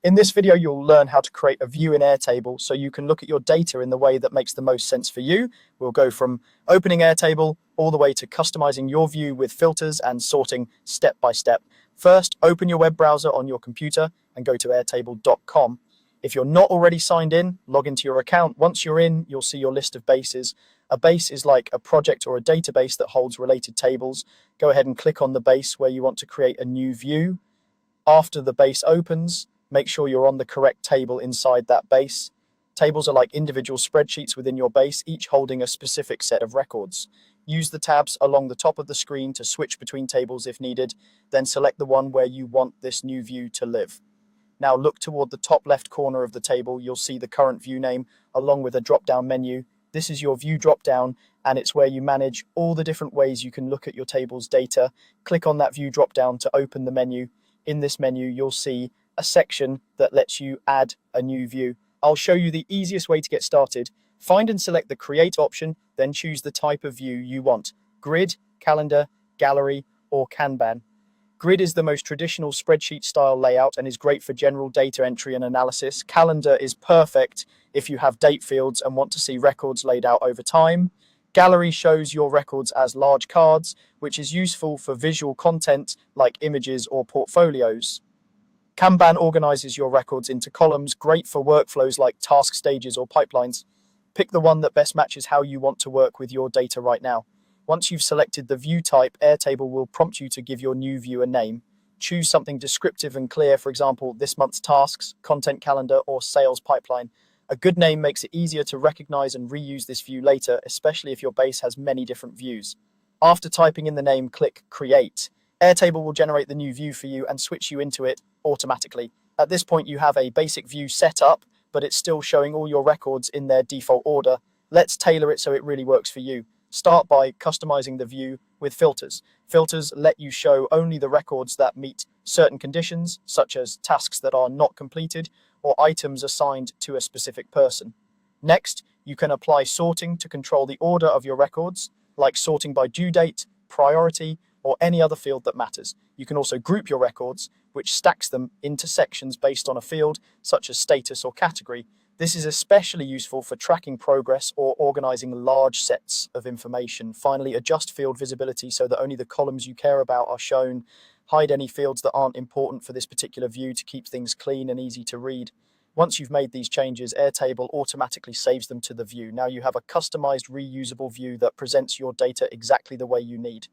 In this video, you'll learn how to create a view in Airtable so you can look at your data in the way that makes the most sense for you. We'll go from opening Airtable all the way to customizing your view with filters and sorting step by step. First, open your web browser on your computer and go to airtable.com. If you're not already signed in, log into your account. Once you're in, you'll see your list of bases. A base is like a project or a database that holds related tables. Go ahead and click on the base where you want to create a new view. After the base opens, make sure you're on the correct table inside that base. Tables are like individual spreadsheets within your base, each holding a specific set of records. Use the tabs along the top of the screen to switch between tables if needed, then select the one where you want this new view to live. Now look toward the top left corner of the table. You'll see the current view name along with a drop-down menu. This is your view drop-down, and it's where you manage all the different ways you can look at your table's data. Click on that view drop-down to open the menu. In this menu, you'll see a section that lets you add a new view. I'll show you the easiest way to get started. Find and select the Create option, then choose the type of view you want: grid, calendar, gallery, or Kanban. Grid is the most traditional spreadsheet style layout and is great for general data entry and analysis. Calendar is perfect if you have date fields and want to see records laid out over time. Gallery shows your records as large cards, which is useful for visual content like images or portfolios. Kanban organizes your records into columns, great for workflows like task stages or pipelines. Pick the one that best matches how you want to work with your data right now. Once you've selected the view type, Airtable will prompt you to give your new view a name. Choose something descriptive and clear, for example, this month's tasks, content calendar, or sales pipeline. A good name makes it easier to recognize and reuse this view later, especially if your base has many different views. After typing in the name, click Create. Airtable will generate the new view for you and switch you into it automatically. At this point, you have a basic view set up, but it's still showing all your records in their default order. Let's tailor it so it really works for you. Start by customizing the view with filters. Filters let you show only the records that meet certain conditions, such as tasks that are not completed or items assigned to a specific person. Next, you can apply sorting to control the order of your records, like sorting by due date, priority, or any other field that matters. You can also group your records, which stacks them into sections based on a field, such as status or category. This is especially useful for tracking progress or organizing large sets of information. Finally, adjust field visibility so that only the columns you care about are shown. Hide any fields that aren't important for this particular view to keep things clean and easy to read. Once you've made these changes, Airtable automatically saves them to the view. Now you have a customized, reusable view that presents your data exactly the way you need.